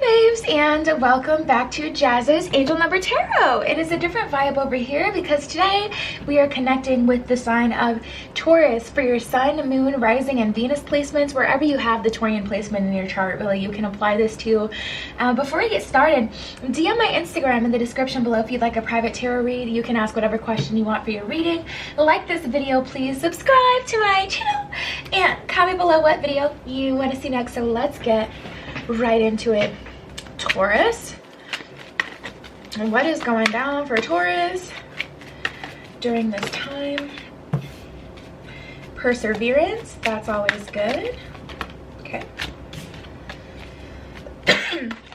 babes, and welcome back to Jazz's Angel Number Tarot. It is a different vibe over here because today we are connecting with the sign of Taurus for your sun, moon, rising, and Venus placements. Wherever you have the Taurian placement in your chart, really, you can apply this to. Before we get started, DM my Instagram in the description below if you'd like a private tarot read. You can ask whatever question you want for your reading. Like this video, please subscribe to my channel, and comment below what video you want to see next. So let's get right into it. Taurus, and what is going down for Taurus during this time? Perseverance, that's always good. Okay.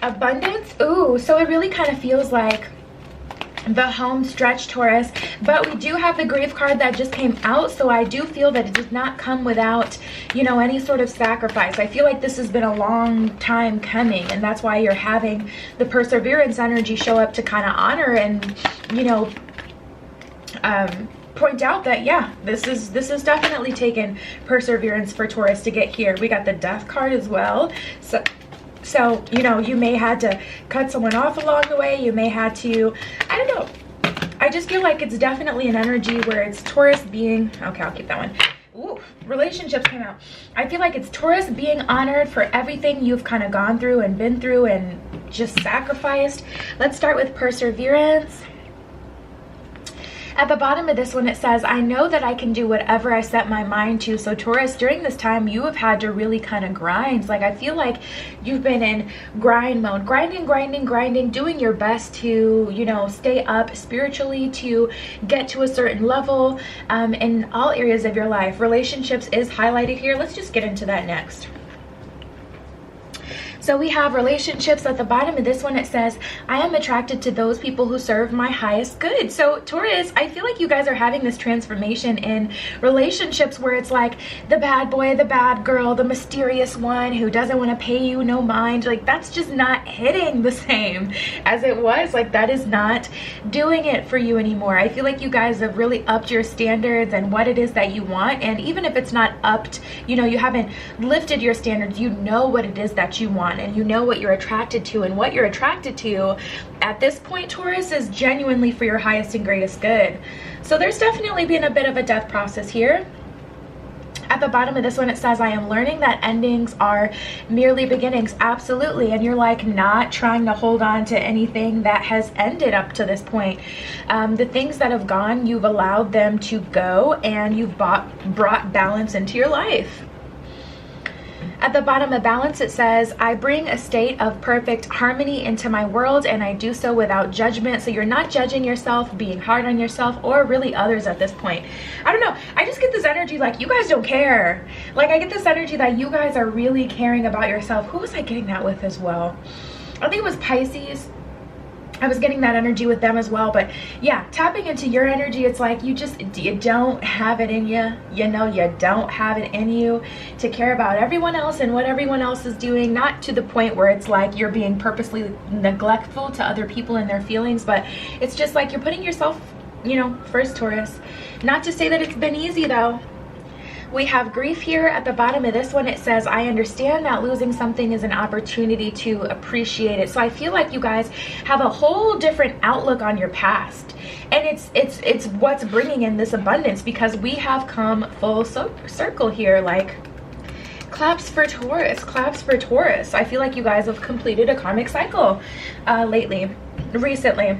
Abundance, ooh, so it really kind of feels like the home stretch, Taurus, but we do have the Grief card that just came out, so I do feel that it does not come without, you know, any sort of sacrifice. I feel like this has been a long time coming, and that's why you're having the Perseverance energy show up to kind of honor and, you know, point out that, yeah, this is definitely taken perseverance for Taurus to get here. We got the Death card as well, so, you know, you may had to cut someone off along the way. You may had to, I don't know. I just feel like it's definitely an energy where it's Taurus being, okay, I'll keep that one. Ooh, relationships came out. I feel like it's Taurus being honored for everything you've kind of gone through and been through and just sacrificed. Let's start with perseverance. At the bottom of this one, it says, I know that I can do whatever I set my mind to. So Taurus, during this time, you have had to really kind of grind. Like, I feel like you've been in grind mode, grinding, doing your best to, you know, stay up spiritually, to get to a certain level in all areas of your life. Relationships is highlighted here. Let's just get into that next. So we have relationships. At the bottom of this one, it says, I am attracted to those people who serve my highest good. So Taurus, I feel like you guys are having this transformation in relationships where it's like the bad boy, the bad girl, the mysterious one who doesn't want to pay you no mind. Like, that's just not hitting the same as it was. Like, that is not doing it for you anymore. I feel like you guys have really upped your standards and what it is that you want. And even if it's not upped, you know, you haven't lifted your standards, you know what it is that you want. And you know what you're attracted to, and what you're attracted to at this point, Taurus, is genuinely for your highest and greatest good. So there's definitely been a bit of a death process here. At the bottom of this one, it says, I am learning that endings are merely beginnings. Absolutely. And you're like not trying to hold on to anything that has ended up to this point. The things that have gone, you've allowed them to go, and you've brought balance into your life. At the bottom of balance, it says, I bring a state of perfect harmony into my world, and I do so without judgment. So you're not judging yourself, being hard on yourself, or really others at this point. I don't know. I just get this energy like you guys don't care. Like, I get this energy that you guys are really caring about yourself. Who was I getting that with as well? I think it was Pisces. I was getting that energy with them as well. But yeah, tapping into your energy, it's like you don't have it in you. You know, you don't have it in you to care about everyone else and what everyone else is doing. Not to the point where it's like you're being purposely neglectful to other people and their feelings, but it's just like you're putting yourself, you know, first, Taurus. Not to say that it's been easy though. We have grief here. At the bottom of this one, it says, I understand that losing something is an opportunity to appreciate it. So I feel like you guys have a whole different outlook on your past. And it's what's bringing in this abundance, because we have come full circle here. Like, claps for Taurus, claps for Taurus. I feel like you guys have completed a karmic cycle recently.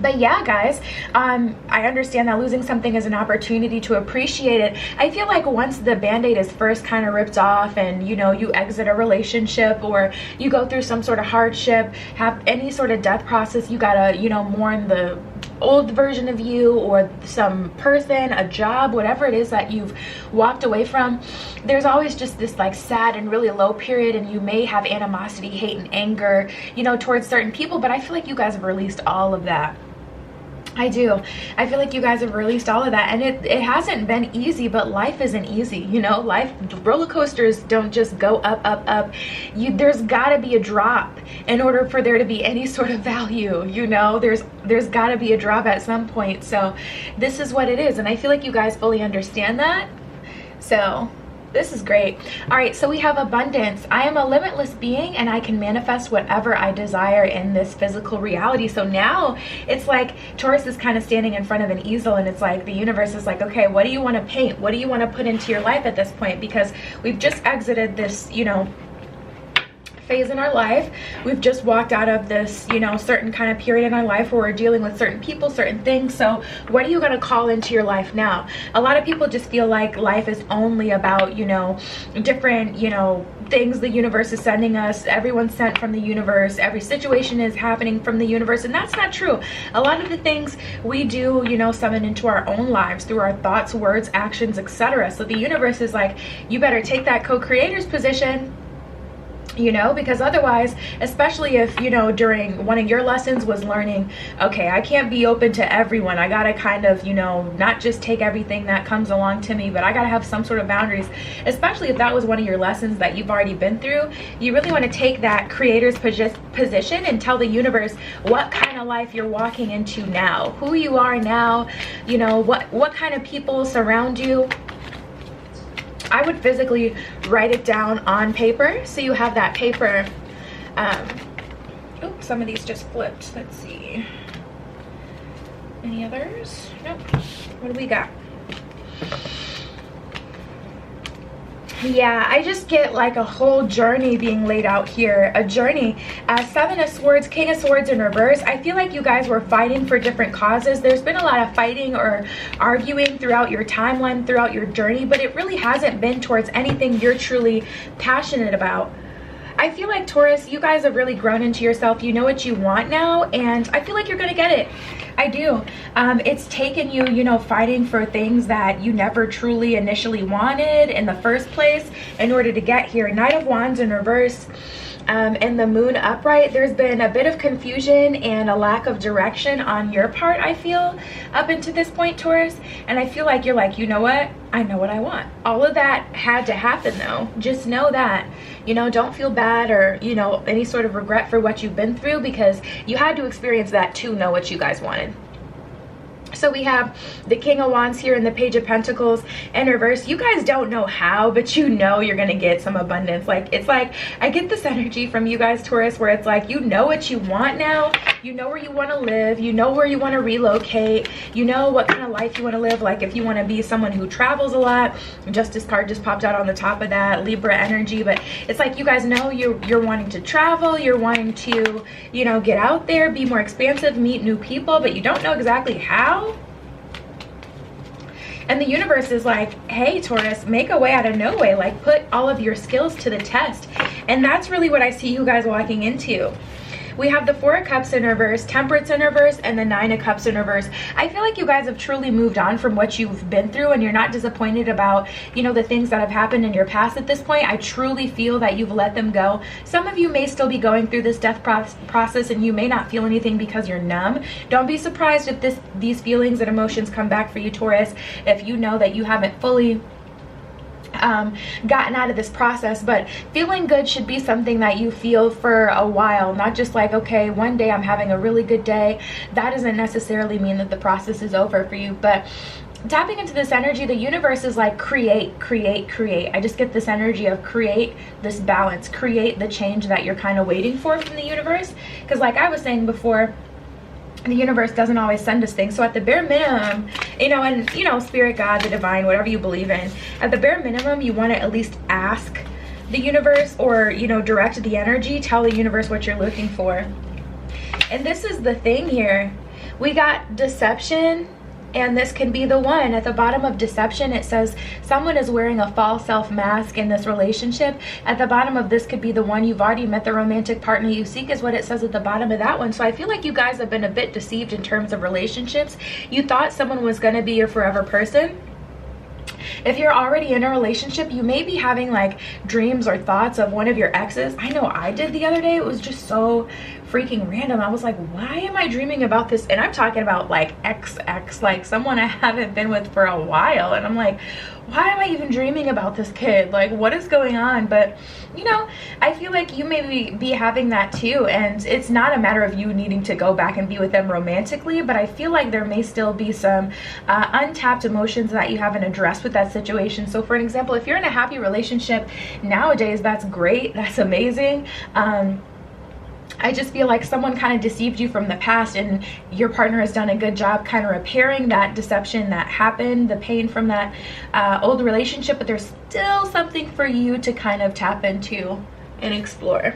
But yeah, guys, I understand that losing something is an opportunity to appreciate it. I feel like once the band-aid is first kind of ripped off and, you know, you exit a relationship or you go through some sort of hardship, have any sort of death process, you gotta, you know, mourn the old version of you or some person, a job, whatever it is that you've walked away from. There's always just this like sad and really low period, and you may have animosity, hate, and anger, you know, towards certain people. But I feel like you guys have released all of that. I do. I feel like you guys have released all of that, and it hasn't been easy, but life isn't easy, you know. Life, roller coasters don't just go up, up, up. There's got to be a drop in order for there to be any sort of value, you know. There's got to be a drop at some point. So this is what it is, and I feel like you guys fully understand that. So this is great. All right, so we have abundance. I am a limitless being and I can manifest whatever I desire in this physical reality. So now it's like Taurus is kind of standing in front of an easel, and it's like the universe is like, okay, what do you want to paint? What do you want to put into your life at this point? Because we've just exited this, you know, phase in our life. We've just walked out of this, you know, certain kind of period in our life where we're dealing with certain people, certain things. So what are you going to call into your life now? A lot of people just feel like life is only about, you know, different, you know, things the universe is sending us. Everyone's sent from the universe. Every situation is happening from the universe, and that's not true. A lot of the things we do, you know, summon into our own lives through our thoughts, words, actions, etc. So the universe is like, you better take that co-creator's position, you know, because otherwise, especially if, you know, during one of your lessons was learning, okay, I can't be open to everyone. I gotta kind of, you know, not just take everything that comes along to me, but I gotta have some sort of boundaries. Especially if that was one of your lessons that you've already been through, you really want to take that creator's position and tell the universe what kind of life you're walking into now, who you are now, you know, what kind of people surround you. I would physically write it down on paper, so you have that paper. Oops, some of these just flipped. Let's see. Any others? Nope. What do we got? Yeah, I just get like a whole journey being laid out here. A journey. Seven of Swords, King of Swords in reverse. I feel like you guys were fighting for different causes. There's been a lot of fighting or arguing throughout your timeline, throughout your journey, but it really hasn't been towards anything you're truly passionate about. I feel like, Taurus, you guys have really grown into yourself. You know what you want now, and I feel like you're gonna get it. I do. It's taken you, you know, fighting for things that you never truly initially wanted in the first place in order to get here. Knight of Wands in reverse. And the Moon upright. There's been a bit of confusion and a lack of direction on your part, I feel, up into this point, Taurus. And I feel like you're like, you know what? I know what I want. All of that had to happen, though. Just know that, you know, don't feel bad or, you know, any sort of regret for what you've been through, because you had to experience that to know what you guys wanted. So we have the King of Wands here and the Page of Pentacles in reverse. You guys don't know how, but you know you're gonna get some abundance. Like, it's like, I get this energy from you guys, Taurus, where it's like, you know what you want now. You know where you want to live. You know where you want to relocate. You know what kind of life you want to live. Like, if you want to be someone who travels a lot. Justice card just popped out on the top of that. Libra energy. But it's like, you guys know you're wanting to travel. You're wanting to, you know, get out there, be more expansive, meet new people, but you don't know exactly how. And the universe is like, hey, Taurus, make a way out of no way. Like, put all of your skills to the test. And that's really what I see you guys walking into. We have the Four of Cups in reverse, Temperance in reverse, and the Nine of Cups in reverse. I feel like you guys have truly moved on from what you've been through, and you're not disappointed about, you know, the things that have happened in your past at this point. I truly feel that you've let them go. Some of you may still be going through this death process, and you may not feel anything because you're numb. Don't be surprised if these feelings and emotions come back for you, Taurus, if you know that you haven't fully gotten out of this process. But feeling good should be something that you feel for a while, not just like, okay, one day I'm having a really good day. That doesn't necessarily mean that the process is over for you. But tapping into this energy, the universe is like, create, create, create. I just get this energy of create this balance, create the change that you're kind of waiting for from the universe. Because like I was saying before, the universe doesn't always send us things. So at the bare minimum, you know, and, you know, spirit, God, the divine, whatever you believe in, at the bare minimum, you want to at least ask the universe, or, you know, direct the energy, tell the universe what you're looking for. And this is the thing here. We got deception, and this can be the one. At the bottom of deception, it says someone is wearing a false self mask in this relationship. At the bottom of this could be the one. You've already met the romantic partner you seek, is what it says at the bottom of that one. So I feel like you guys have been a bit deceived in terms of relationships. You thought someone was going to be your forever person. If you're already in a relationship, you may be having like dreams or thoughts of one of your exes. I know I did the other day. It was just so freaking random. I was like, why am I dreaming about this? And I'm talking about like ex, like someone I haven't been with for a while. And I'm like, why am I even dreaming about this kid? Like, what is going on? But you know, I feel like you may be having that too, and it's not a matter of you needing to go back and be with them romantically, but I feel like there may still be some untapped emotions that you haven't addressed with that situation. So for an example, if you're in a happy relationship nowadays, that's great, that's amazing. I just feel like someone kind of deceived you from the past, and your partner has done a good job kind of repairing that deception that happened, the pain from that old relationship, but there's still something for you to kind of tap into and explore.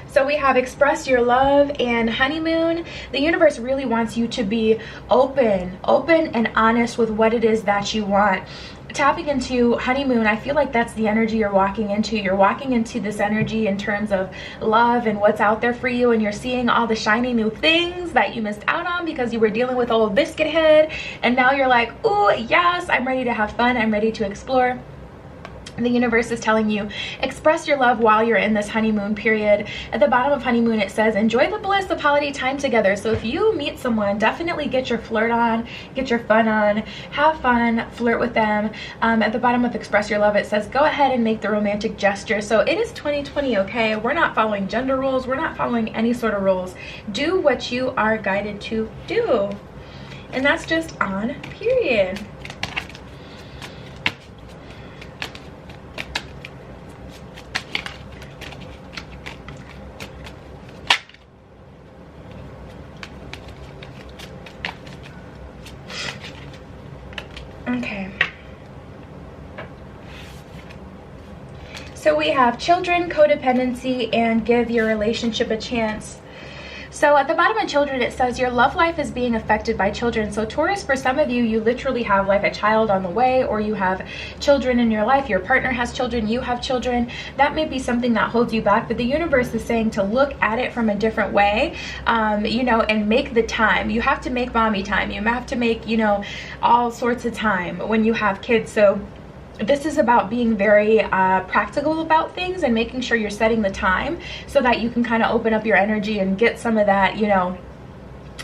So we have express your love and honeymoon. The universe really wants you to be open and honest with what it is that you want. Tapping into honeymoon, I feel like that's the energy you're walking into. You're walking into this energy in terms of love and what's out there for you, and you're seeing all the shiny new things that you missed out on because you were dealing with old biscuit head, and now you're like, oh yes, I'm ready to have fun, I'm ready to explore. The universe is telling you, express your love while you're in this honeymoon period. At the bottom of honeymoon, it says, enjoy the bliss of holiday time together. So if you meet someone, definitely get your flirt on, get your fun on, have fun, flirt with them. At the bottom of express your love, it says, go ahead and make the romantic gesture. So it is 2020, okay? We're not following gender rules. We're not following any sort of rules. Do what you are guided to do. And that's just on period. Okay, so we have children, codependency, and give your relationship a chance. So at the bottom of children, it says your love life is being affected by children. So Taurus, for some of you, you literally have like a child on the way, or you have children in your life. Your partner has children, you have children. That may be something that holds you back, but the universe is saying to look at it from a different way, you know, and make the time. You have to make mommy time. You have to make, you know, all sorts of time when you have kids. So this is about being very practical about things and making sure you're setting the time so that you can kind of open up your energy and get some of that, you know,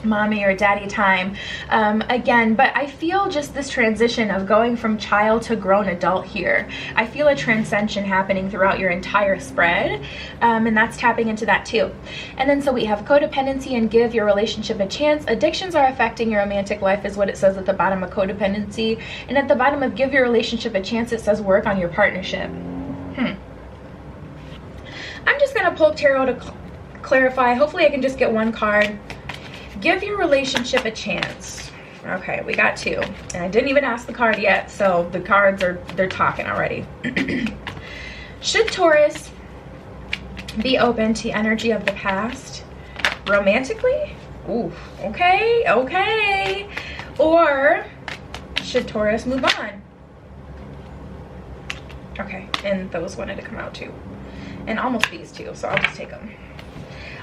mommy or daddy time again. But I feel just this transition of going from child to grown adult here. I feel a transcension happening throughout your entire spread, and that's tapping into that too. And then so we have codependency and give your relationship a chance. Addictions are affecting your romantic life is what it says at the bottom of codependency. And at the bottom of give your relationship a chance, it says work on your partnership. I'm just gonna pull tarot to clarify. Hopefully I can just get one card. Give your relationship a chance. Okay, we got two. And I didn't even ask the card yet, so the cards they're talking already. Should Taurus be open to energy of the past romantically? Ooh, okay. Or should Taurus move on? Okay, and those wanted to come out too. And almost these two, so I'll just take them.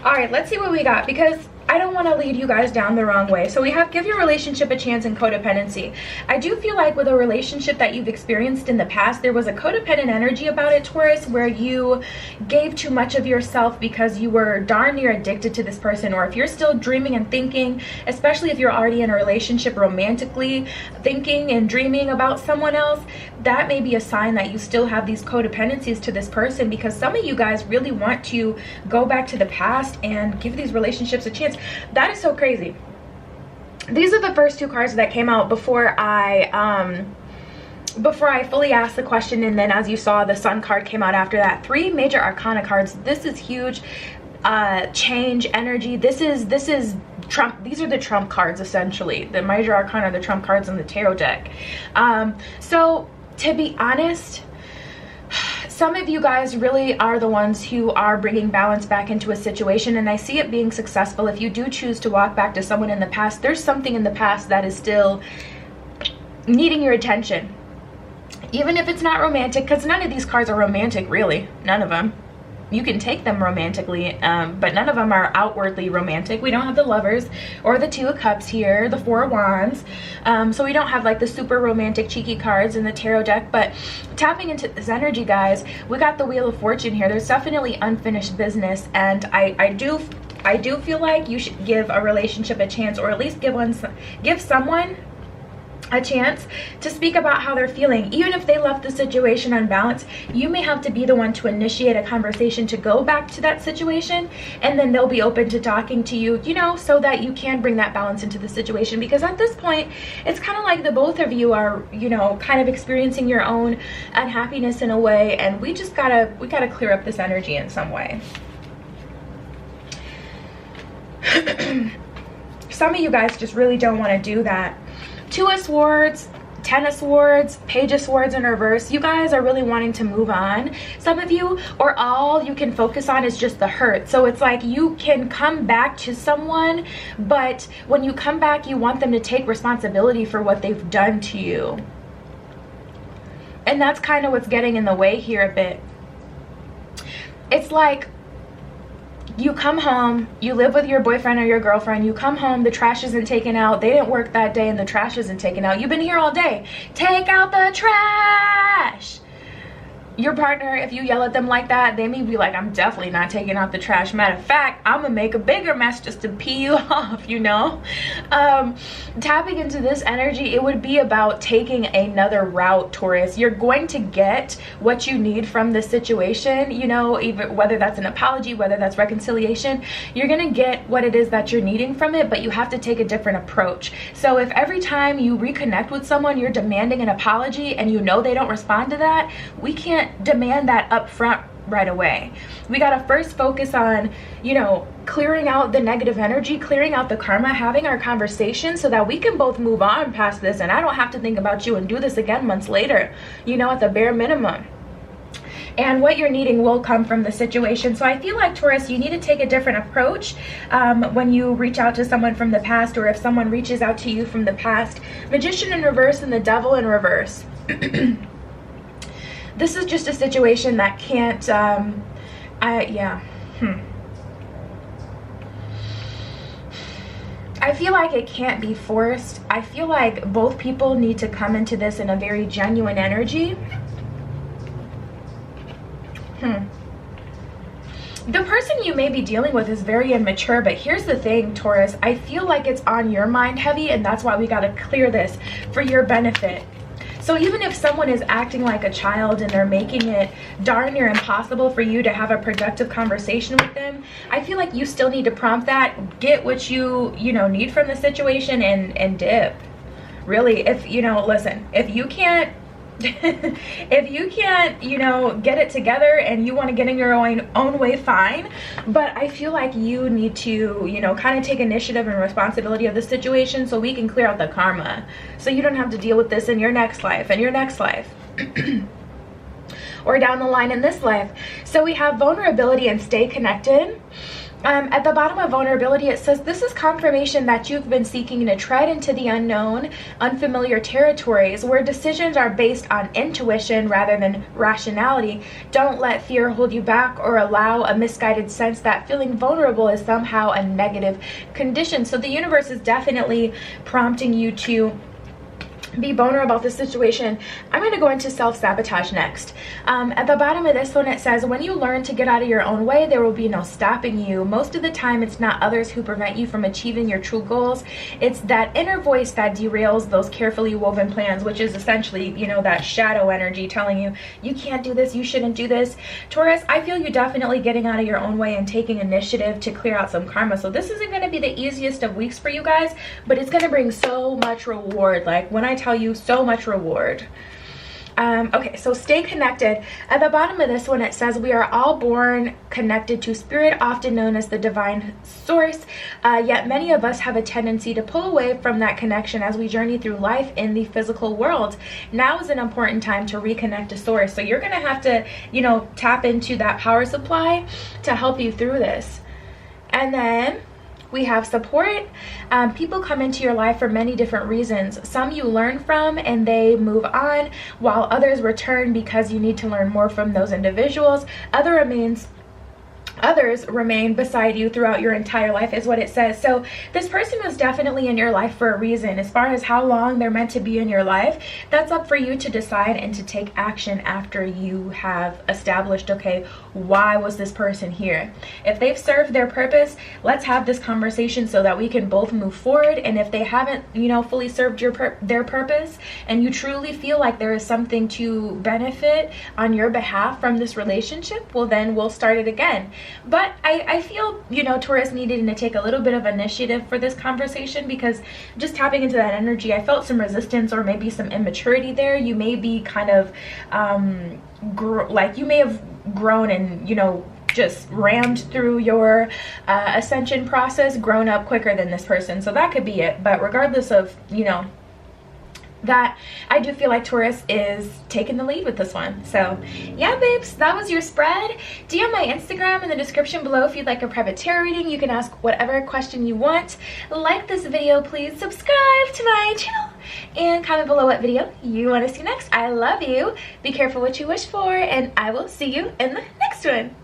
All right, let's see what we got, because I don't want to lead you guys down the wrong way. So we have give your relationship a chance and codependency. I do feel like with a relationship that you've experienced in the past, there was a codependent energy about it, Taurus, where you gave too much of yourself because you were darn near addicted to this person. Or if you're still dreaming and thinking, especially if you're already in a relationship romantically, thinking and dreaming about someone else, that may be a sign that you still have these codependencies to this person, because some of you guys really want to go back to the past and give these relationships a chance. That is so crazy. These are the first two cards that came out before I fully asked the question, and then as you saw, the Sun card came out after that. Three major arcana cards. This is huge. Change, energy. This is Trump. These are the Trump cards, essentially. The major arcana are the Trump cards in the tarot deck. So to be honest, some of you guys really are the ones who are bringing balance back into a situation, and I see it being successful. If you do choose to walk back to someone in the past, there's something in the past that is still needing your attention, even if it's not romantic, because none of these cards are romantic, really. None of them. You can take them romantically, but none of them are outwardly romantic. We don't have the Lovers or the Two of Cups here, the Four of Wands. So we don't have like the super romantic cheeky cards in the tarot deck. But tapping into this energy, guys, we got the Wheel of Fortune here. There's definitely unfinished business, and I do feel like you should give a relationship a chance, or at least give someone a chance to speak about how they're feeling. Even if they left the situation unbalanced, you may have to be the one to initiate a conversation to go back to that situation, and then they'll be open to talking to you, you know, so that you can bring that balance into the situation. Because at this point, it's kind of like the both of you are, you know, kind of experiencing your own unhappiness in a way, and we gotta clear up this energy in some way. Some of you guys just really don't want to do that. 2 of Swords, 10 of Swords, Page of Swords in reverse. You guys are really wanting to move on. Some of you, or all you can focus on is just the hurt. So it's like you can come back to someone, but when you come back, you want them to take responsibility for what they've done to you. And that's kind of what's getting in the way here a bit. It's like, you come home, you live with your boyfriend or your girlfriend, you come home, the trash isn't taken out, they didn't work that day and the trash isn't taken out. You've been here all day. Take out the trash. Your partner, if you yell at them like that, they may be like, I'm definitely not taking out the trash. Matter of fact, I'm gonna make a bigger mess just to pee you off, you know? Tapping into this energy, it would be about taking another route, Taurus. You're going to get what you need from this situation, you know, even whether that's an apology, whether that's reconciliation, you're gonna get what it is that you're needing from it, but you have to take a different approach. So if every time you reconnect with someone, you're demanding an apology and you know they don't respond to that, we can't demand that up front right away. We got to first focus on, you know, clearing out the negative energy, clearing out the karma, having our conversation so that we can both move on past this, and I don't have to think about you and do this again months later, you know, at the bare minimum. And what you're needing will come from the situation. So I feel like, Taurus, you need to take a different approach when you reach out to someone from the past, or if someone reaches out to you from the past. Magician in reverse and the Devil in reverse. This is just a situation that can't, I feel like it can't be forced. I feel like both people need to come into this in a very genuine energy. The person you may be dealing with is very immature, but here's the thing, Taurus. I feel like it's on your mind heavy, and that's why we got to clear this for your benefit. So even if someone is acting like a child and they're making it darn near impossible for you to have a productive conversation with them, I feel like you still need to prompt that, get what you know, need from the situation, and dip. Really, if, you know, listen, if you can't, if you can't, you know, get it together and you want to get in your own way, fine. But I feel like you need to, you know, kind of take initiative and responsibility of the situation so we can clear out the karma, so you don't have to deal with this in your next life and your next life. Or down the line in this life. So we have vulnerability and stay connected. At the bottom of vulnerability, it says, this is confirmation that you've been seeking to tread into the unknown, unfamiliar territories where decisions are based on intuition rather than rationality. Don't let fear hold you back or allow a misguided sense that feeling vulnerable is somehow a negative condition. So the universe is definitely prompting you to be vulnerable about this situation. I'm going to go into self-sabotage next. At the bottom of this one, it says, when you learn to get out of your own way, there will be no stopping you. Most of the time, it's not others who prevent you from achieving your true goals. It's that inner voice that derails those carefully woven plans, which is essentially, you know, that shadow energy telling you, you can't do this, you shouldn't do this. Taurus, I feel you definitely getting out of your own way and taking initiative to clear out some karma. So this isn't going to be the easiest of weeks for you guys, but it's going to bring so much reward. Like, when I tell you, so much reward. Okay, so stay connected. At the bottom of this one, it says, we are all born connected to spirit, often known as the divine source, yet many of us have a tendency to pull away from that connection as we journey through life in the physical world. Now is an important time to reconnect to source. So you're gonna have to, you know, tap into that power supply to help you through this. And then we have support. People come into your life for many different reasons. Some you learn from and they move on, while others return because you need to learn more from those individuals. Other others remain beside you throughout your entire life is what it says. So this person was definitely in your life for a reason. As far as how long they're meant to be in your life, that's up for you to decide and to take action after you have established, okay, why was this person here? If they've served their purpose, let's have this conversation so that we can both move forward. And if they haven't, you know, fully served their purpose, and you truly feel like there is something to benefit on your behalf from this relationship, well, then we'll start it again. But I feel, you know, Taurus needed to take a little bit of initiative for this conversation, because just tapping into that energy, I felt some resistance or maybe some immaturity there. You may be kind of like you may have grown and, you know, just rammed through your ascension process, grown up quicker than this person. So that could be it. But regardless of, you know, that, I do feel like Taurus is taking the lead with this one. So yeah, babes, that was your spread. DM my Instagram in the description below if you'd like a private tarot reading. You can ask whatever question you want. Like this video, please subscribe to my channel, and comment below what video you want to see next. I love you. Be careful what you wish for, and I will see you in the next one.